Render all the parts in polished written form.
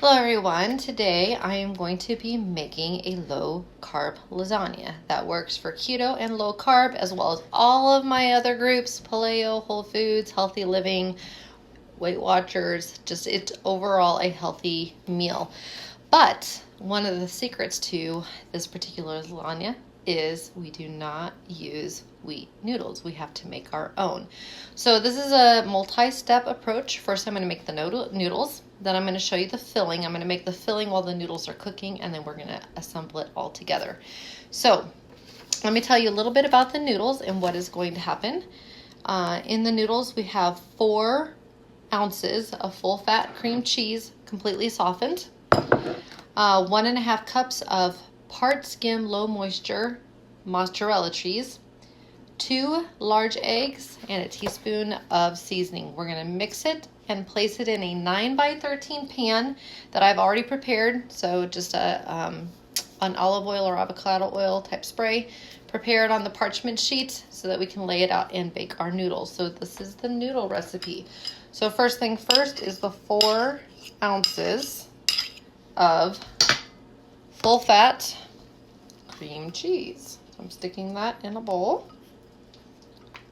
Hello everyone, today I am going to be making a low carb lasagna that works for keto and low carb as well as all of my other groups, paleo, whole foods, healthy living, Weight Watchers, just it's overall a healthy meal. But one of the secrets to this particular lasagna is we do not use wheat noodles. We have to make our own. So this is a multi-step approach. First, I'm going to make the noodles. Then I'm going to show you the filling. I'm going to make the filling while the noodles are cooking, and then we're going to assemble it all together. So let me tell you a little bit about the noodles and what is going to happen. In the noodles, we have 4 ounces of full-fat cream cheese, completely softened, 1.5 cups of part skim, low moisture mozzarella cheese, 2 large eggs, and a teaspoon of seasoning. We're going to mix it and place it in a 9x13 pan that I've already prepared. So just an olive oil or avocado oil type spray prepared on the parchment sheet so that we can lay it out and bake our noodles. So this is the noodle recipe. So first thing first is the 4 ounces of full fat cream cheese. So I'm sticking that in a bowl,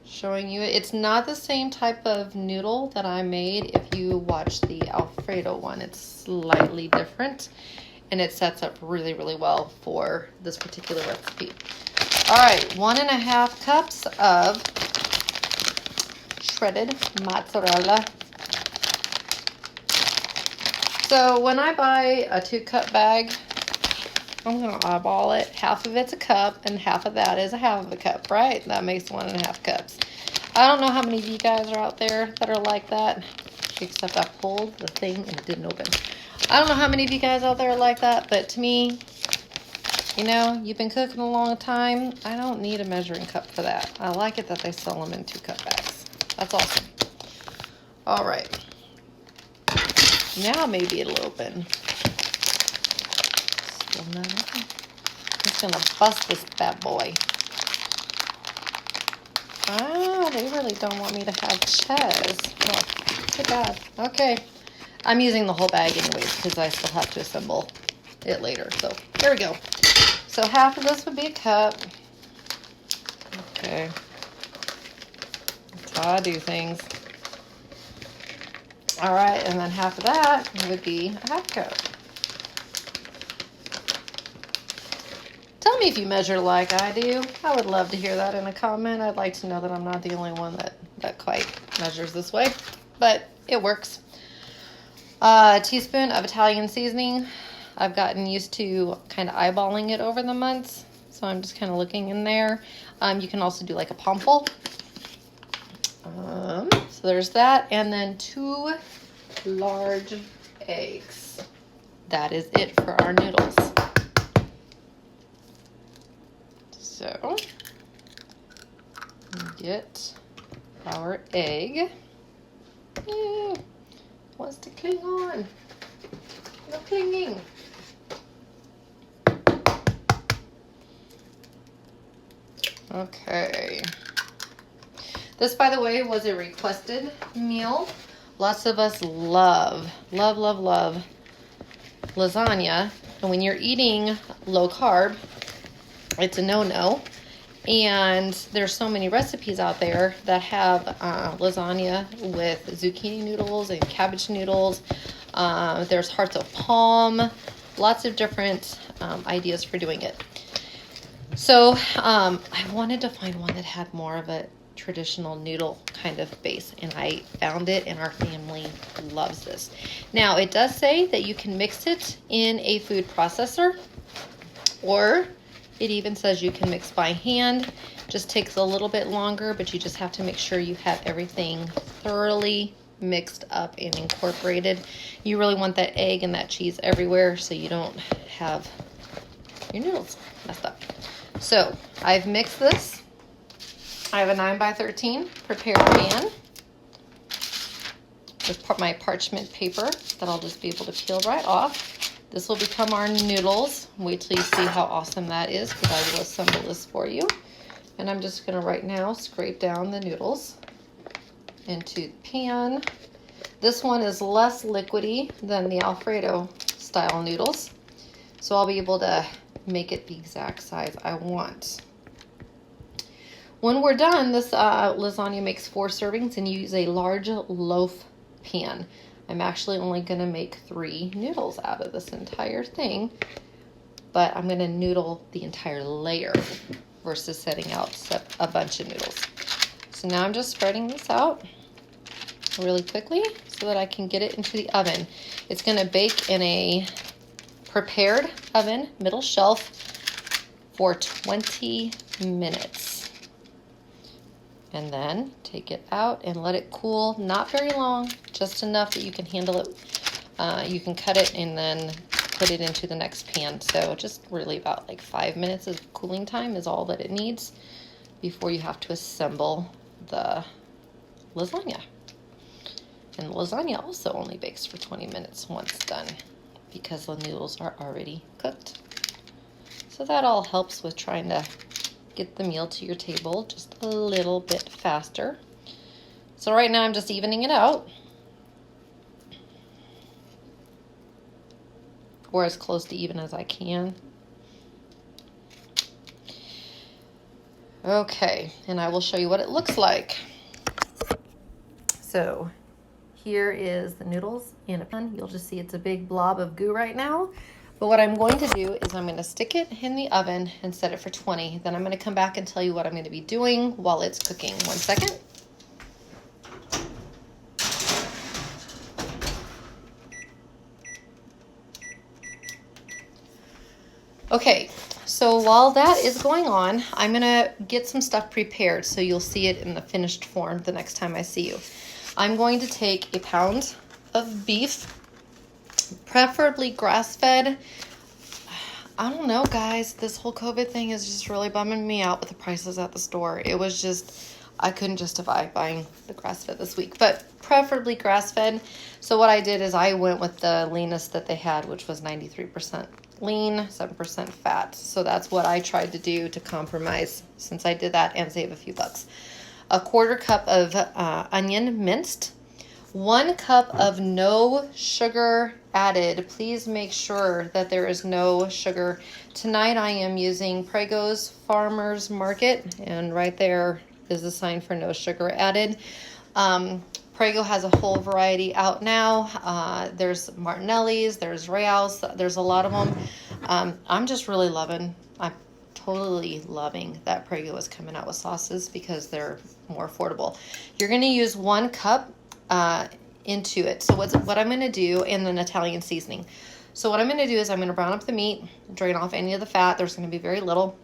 showing you it's not the same type of noodle that I made if you watch the Alfredo one. It's slightly different and it sets up really, really well for this particular recipe. All right, 1.5 cups of shredded mozzarella. So when I buy a 2-cup bag, I'm going to eyeball it. Half of it's a cup, and half of that is a half of a cup, right? That makes 1.5 cups. I don't know how many of you guys are out there that are like that, except I pulled the thing and it didn't open. I don't know how many of you guys out there are like that, but to me, you know, you've been cooking a long time. I don't need a measuring cup for that. I like it that they sell them in 2-cup bags. That's awesome. All right. Now maybe it'll open. Still not open. I'm just going to bust this bad boy. Ah, they really don't want me to have cheese. Oh, too bad. Okay. I'm using the whole bag anyways because I still have to assemble it later. So there we go. So half of this would be a cup. Okay. That's how I do things. All right, and then half of that would be a half cup. Tell me if you measure like I do. I would love to hear that in a comment. I'd like to know that I'm not the only one that quite measures this way, but it works. A teaspoon of Italian seasoning. I've gotten used to kind of eyeballing it over the months, so I'm just kind of looking in there. You can also do like a pomple. So there's that, and then 2 large eggs. That is it for our noodles. So, get our egg. Wants to cling on. No clinging. Okay. This, by the way, was a requested meal. Lots of us love lasagna. And when you're eating low carb, it's a no-no. And there's so many recipes out there that have lasagna with zucchini noodles and cabbage noodles. There's hearts of palm. Lots of different ideas for doing it. So I wanted to find one that had more of a traditional noodle kind of base, and I found it, and our family loves this. Now, it does say that you can mix it in a food processor, or it even says you can mix by hand. Just takes a little bit longer, but you just have to make sure you have everything thoroughly mixed up and incorporated. You really want that egg and that cheese everywhere so you don't have your noodles messed up. So I've mixed this. I have a 9x13 prepared pan with my parchment paper that I'll just be able to peel right off. This will become our noodles. Wait till you see how awesome that is, because I will assemble this for you. And I'm just going to right now scrape down the noodles into the pan. This one is less liquidy than the Alfredo style noodles, so I'll be able to make it the exact size I want. When we're done, this lasagna makes 4 servings, and you use a large loaf pan. I'm actually only going to make 3 noodles out of this entire thing, but I'm going to noodle the entire layer versus setting out a bunch of noodles. So now I'm just spreading this out really quickly so that I can get it into the oven. It's going to bake in a prepared oven, middle shelf, for 20 minutes. And then take it out and let it cool, not very long, just enough that you can handle it. You can cut it and then put it into the next pan. So just really about like 5 minutes of cooling time is all that it needs before you have to assemble the lasagna. And the lasagna also only bakes for 20 minutes once done because the noodles are already cooked. So that all helps with trying to get the meal to your table just a little bit faster. So right now I'm just evening it out, or as close to even as I can. Okay, and I will show you what it looks like. So here is the noodles in a pan. You'll just see it's a big blob of goo right now. But what I'm going to do is I'm going to stick it in the oven and set it for 20. Then I'm going to come back and tell you what I'm going to be doing while it's cooking. 1 second. Okay, so while that is going on, I'm going to get some stuff prepared so you'll see it in the finished form the next time I see you. I'm going to take a pound of beef, preferably grass-fed. I don't know, guys. This whole COVID thing is just really bumming me out with the prices at the store. It was just, I couldn't justify buying the grass-fed this week, but preferably grass-fed. So what I did is I went with the leanest that they had, which was 93% lean, 7% fat. So that's what I tried to do to compromise since I did that and save a few bucks. A 1/4 cup of onion minced, 1 cup of no sugar added. Please make sure that there is no sugar. Tonight I am using Prego's Farmer's Market, and right there is a sign for no sugar added. Prego has a whole variety out now. There's Martinelli's, there's Reals, there's a lot of them. I'm just really loving, I'm totally loving that Prego is coming out with sauces because they're more affordable. You're going to use 1 cup into it. So what I'm going to do, and an Italian seasoning. So what I'm going to do is I'm going to brown up the meat, drain off any of the fat. There's going to be very little.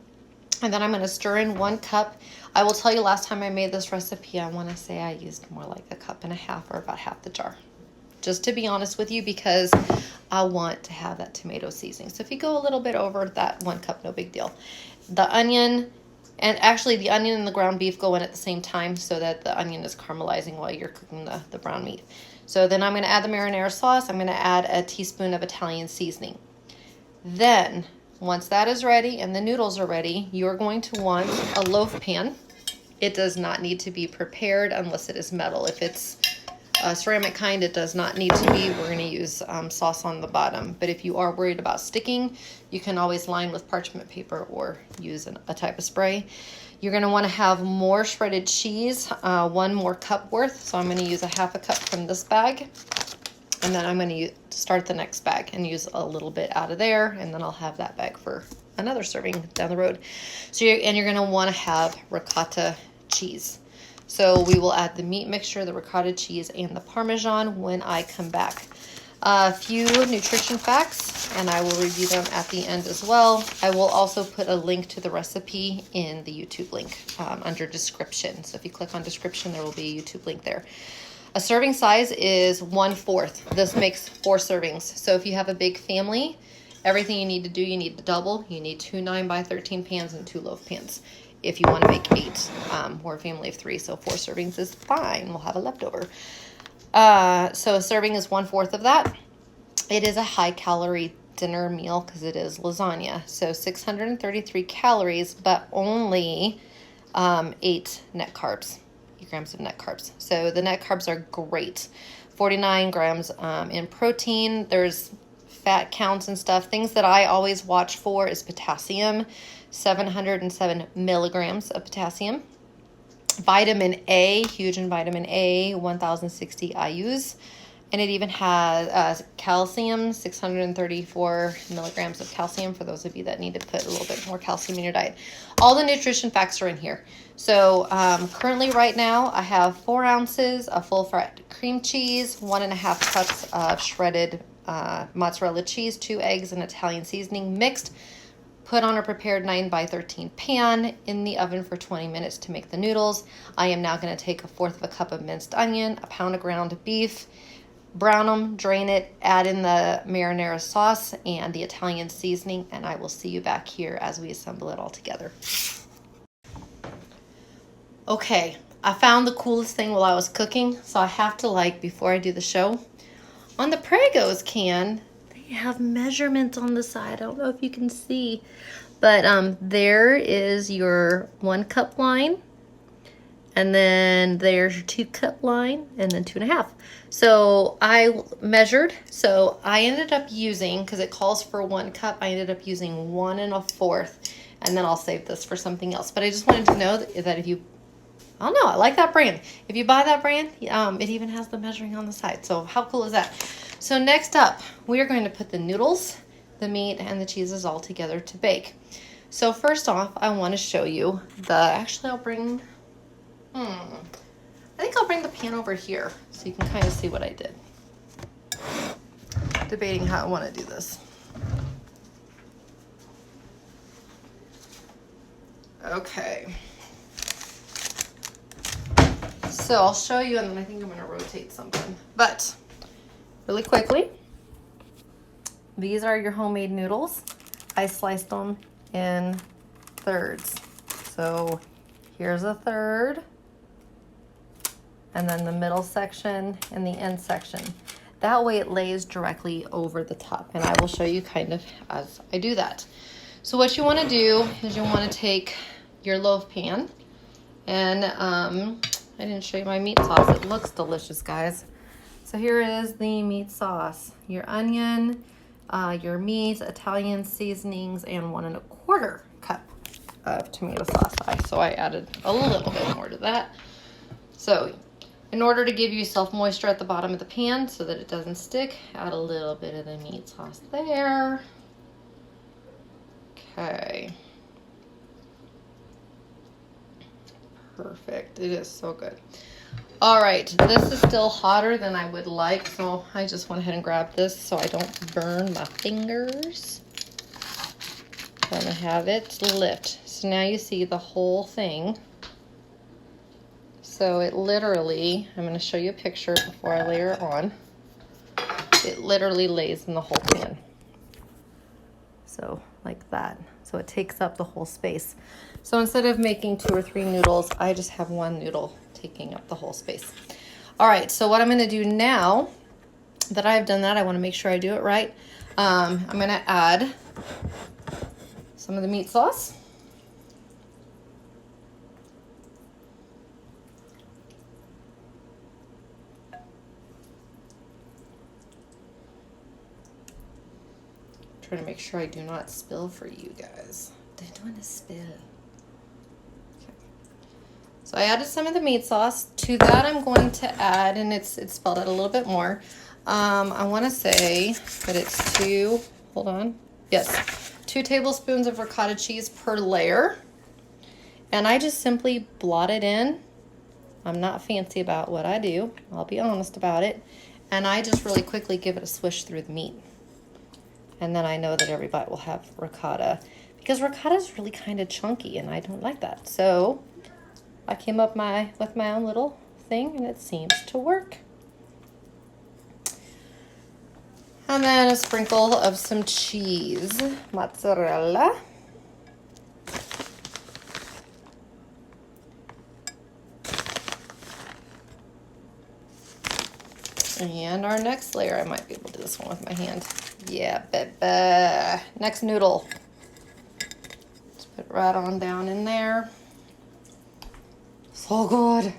And then I'm going to stir in 1 cup. I will tell you, last time I made this recipe, I want to say I used more like 1.5 cups or about half the jar. Just to be honest with you, because I want to have that tomato seasoning. So if you go a little bit over that 1 cup, no big deal. The onion, and actually the onion and the ground beef go in at the same time so that the onion is caramelizing while you're cooking the brown meat. So then I'm going to add the marinara sauce. I'm going to add a teaspoon of Italian seasoning. Then, once that is ready and the noodles are ready, you're going to want a loaf pan. It does not need to be prepared unless it is metal. If it's a ceramic kind, it does not need to be. We're going to use sauce on the bottom. But if you are worried about sticking, you can always line with parchment paper or use a type of spray. You're going to want to have more shredded cheese, 1 more cup worth. So I'm going to use 1/2 cup from this bag. And then I'm going to start the next bag and use a little bit out of there. And then I'll have that bag for another serving down the road. So you're going to want to have ricotta cheese. So we will add the meat mixture, the ricotta cheese, and the Parmesan when I come back. A few nutrition facts, and I will review them at the end as well. I will also put a link to the recipe in the YouTube link under description. So if you click on description, there will be a YouTube link there. A serving size is 1/4. This makes 4 servings. So if you have a big family, everything you need to do, you need to double. You need 2 9x13 pans and 2 loaf pans. If you want to make 8, we're a family of 3, so 4 servings is fine. We'll have a leftover. So a serving is 1/4 of that. It is a high-calorie dinner meal because it is lasagna. So 633 calories, but only 8 net carbs, 8 grams of net carbs. So the net carbs are great 49 grams in protein. There's fat counts and stuff. Things that I always watch for is potassium, 707 milligrams of potassium. Vitamin A, huge in vitamin A, 1060 IUs. And it even has calcium, 634 milligrams of calcium for those of you that need to put a little bit more calcium in your diet. All the nutrition facts are in here. So currently right now I have 4 ounces of full fat cream cheese, 1.5 cups of shredded mozzarella cheese, 2 eggs, and Italian seasoning mixed. Put on a prepared 9x13 pan in the oven for 20 minutes to make the noodles. I am now going to take 1/4 cup of minced onion, a pound of ground beef, brown them, drain it, add in the marinara sauce and the Italian seasoning, and I will see you back here as we assemble it all together. Okay, I found the coolest thing while I was cooking, so I have to, before I do the show, on the Pragos can, they have measurements on the side. I don't know if you can see, but there is your 1 cup line, and then there's your 2 cup line, and then 2.5. So I measured, so I ended up using, because it calls for 1 cup, I ended up using 1 1/4, and then I'll save this for something else. But I just wanted to know that if you, I don't know, I like that brand. If you buy that brand, it even has the measuring on the side. So how cool is that? So next up, we are going to put the noodles, the meat, and the cheeses all together to bake. So first off, I want to show you actually I'll bring, I think I'll bring the pan over here so you can kind of see what I did. Debating how I want to do this. Okay. So I'll show you, and then I think I'm going to rotate something. But really quickly, these are your homemade noodles. I sliced them in thirds. So here's a third, and then the middle section and the end section. That way it lays directly over the top, and I will show you kind of as I do that. So what you want to do is you want to take your loaf pan, and I didn't show you my meat sauce. It looks delicious, guys. So here is the meat sauce. Your onion, your meat, Italian seasonings, and 1 1/4 cup of tomato sauce. So I added a little bit more to that. So in order to give yourself moisture at the bottom of the pan so that it doesn't stick, add a little bit of the meat sauce there. Okay. Perfect. It is so good. All right, this is still hotter than I would like, so I just went ahead and grabbed this so I don't burn my fingers. I'm gonna have it lift. So now you see the whole thing. So it literally, I'm gonna show you a picture before I layer it on. It literally lays in the whole pan. So like that. So it takes up the whole space. So instead of making 2 or 3 noodles, I just have 1 noodle taking up the whole space. All right, so what I'm gonna do now that I've done that, I wanna make sure I do it right. I'm gonna add some of the meat sauce. Trying to make sure I do not spill for you guys. I don't want to spill. Okay. So I added some of the meat sauce. To that I'm going to add, and it's spelled out a little bit more. I want to say that it's 2, hold on. Yes, 2 tablespoons of ricotta cheese per layer. And I just simply blot it in. I'm not fancy about what I do. I'll be honest about it. And I just really quickly give it a swish through the meat. And then I know that every bite will have ricotta, because ricotta is really kind of chunky and I don't like that. So I came up with my own little thing, and it seems to work. And then a sprinkle of some cheese, mozzarella. And our next layer, I might be able to do this one with my hand. Yeah, baby. Next noodle. Let's put it right on down in there. So good.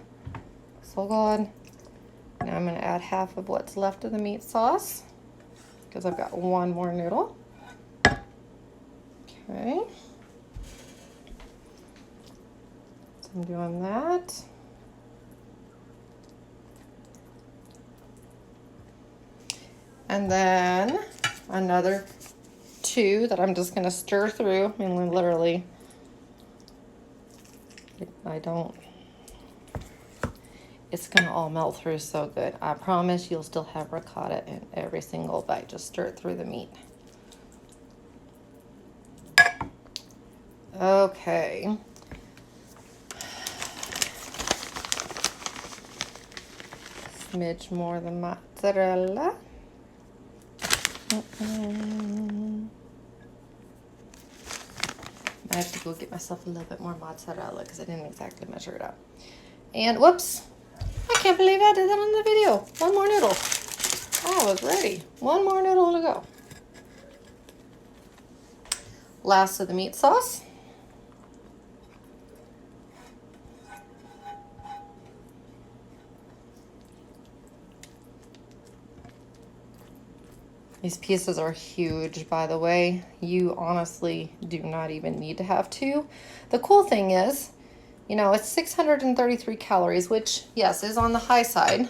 So good. Now I'm going to add half of what's left of the meat sauce because I've got one more noodle. Okay. So I'm doing that. And then another 2 that I'm just going to stir through. I mean, literally, it's going to all melt through so good. I promise you'll still have ricotta in every single bite. Just stir it through the meat. Okay. Smidge more of the mozzarella. I have to go get myself a little bit more mozzarella because I didn't exactly measure it out. And whoops, I can't believe I did that on the video. One more noodle. I was ready. One more noodle to go. Last of the meat sauce. These pieces are huge, by the way. You honestly do not even need to have 2. The cool thing is, you know, it's 633 calories, which, yes, is on the high side.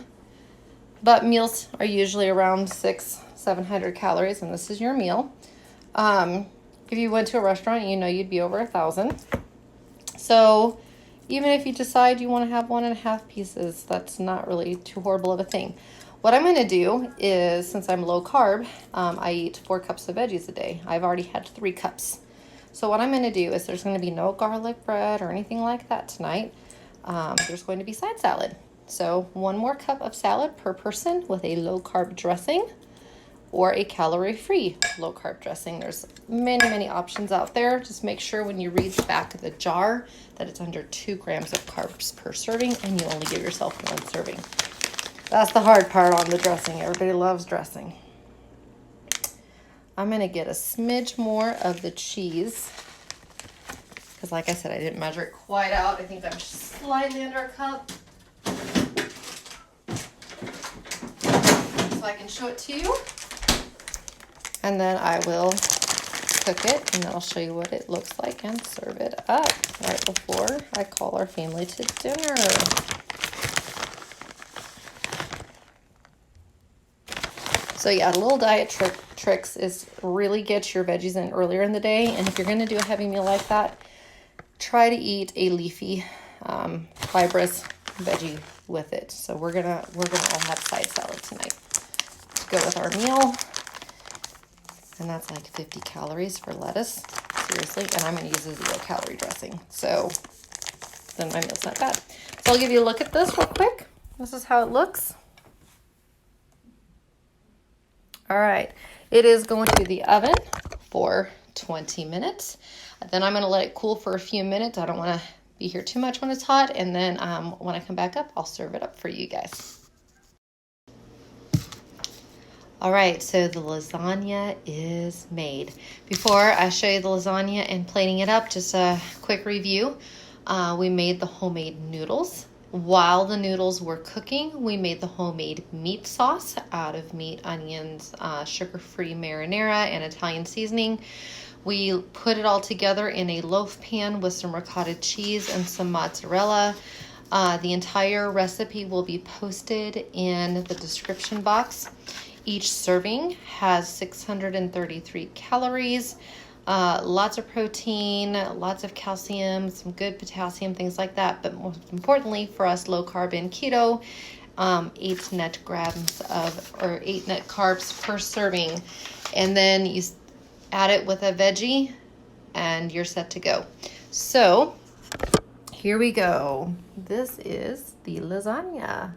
But meals are usually around 600-700 calories, and this is your meal. If you went to a restaurant, you know you'd be over 1,000. So even if you decide you want to have 1.5 pieces, that's not really too horrible of a thing. What I'm going to do is, since I'm low carb, I eat 4 cups of veggies a day. I've already had 3 cups. So what I'm going to do is there's going to be no garlic bread or anything like that tonight. There's going to be side salad. So 1 more cup of salad per person with a low carb dressing or a calorie-free low carb dressing. There's many, many options out there. Just make sure when you read the back of the jar that it's under 2 grams of carbs per serving, and you only give yourself 1 serving. That's the hard part on the dressing. Everybody loves dressing. I'm going to get a smidge more of the cheese because, like I said, I didn't measure it quite out. I think I'm slightly under a cup. So I can show it to you. And then I will cook it, and then I'll show you what it looks like and serve it up right before I call our family to dinner. So yeah, little diet tricks is really get your veggies in earlier in the day. And if you're going to do a heavy meal like that, try to eat a leafy, fibrous veggie with it. So we're gonna all have side salad tonight to go with our meal. And that's like 50 calories for lettuce, seriously. And I'm going to use a 0-calorie dressing. So then my meal's not bad. So I'll give you a look at this real quick. This is how it looks. All right, it is going to the oven for 20 minutes. Then I'm going to let it cool for a few minutes. I don't want to be here too much when it's hot. And then when I come back up, I'll serve it up for you guys. All right, so the lasagna is made. Before I show you the lasagna and plating it up, just a quick review. We made the homemade noodles. While the noodles were cooking, we made the homemade meat sauce out of meat, onions, sugar-free marinara, and Italian seasoning. We put it all together in a loaf pan with some ricotta cheese and some mozzarella. The entire recipe will be posted in the description box. Each serving has 633 calories. Lots of protein, lots of calcium, some good potassium, things like that. But most importantly for us low carb and keto, 8 net carbs per serving. And then you add it with a veggie and you're set to go. So here we go. This is the lasagna.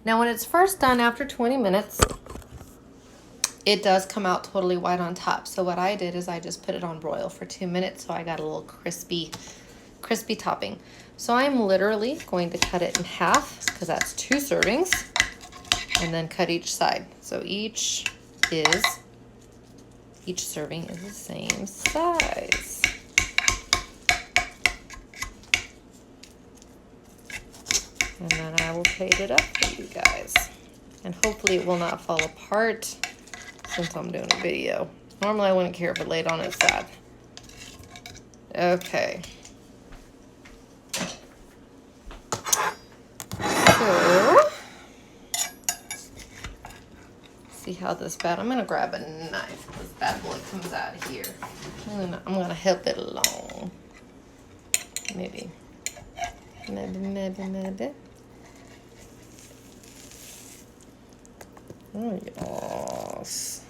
Now when it's first done after 20 minutes, it does come out totally white on top. So what I did is I just put it on broil for 2 minutes so I got a little crispy topping. So I'm literally going to cut it in half because that's 2 servings and then cut each side. So each serving is the same size. And then I will plate it up for you guys. And hopefully it will not fall apart since I'm doing a video. Normally I wouldn't care if it laid on its side. Okay. So, see how this bad, I'm gonna grab a knife. This bad boy comes out of here. I'm gonna help it along. Maybe. Oh, yes.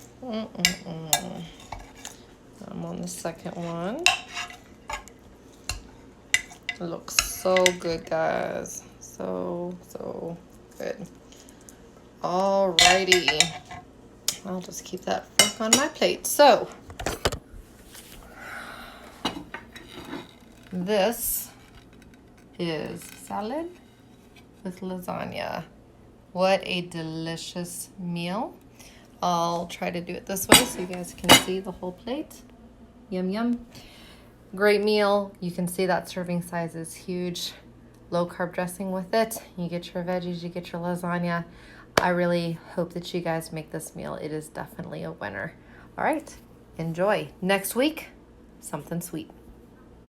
I'm on the second one. It looks so good, guys. So good. Alrighty. I'll just keep that fork on my plate. So, this is salad with lasagna. What a delicious meal. I'll try to do it this way so you guys can see the whole plate. Yum, yum. Great meal. You can see that serving size is huge. Low carb dressing with it. You get your veggies, you get your lasagna. I really hope that you guys make this meal. It is definitely a winner. All right, enjoy. Next week, something sweet.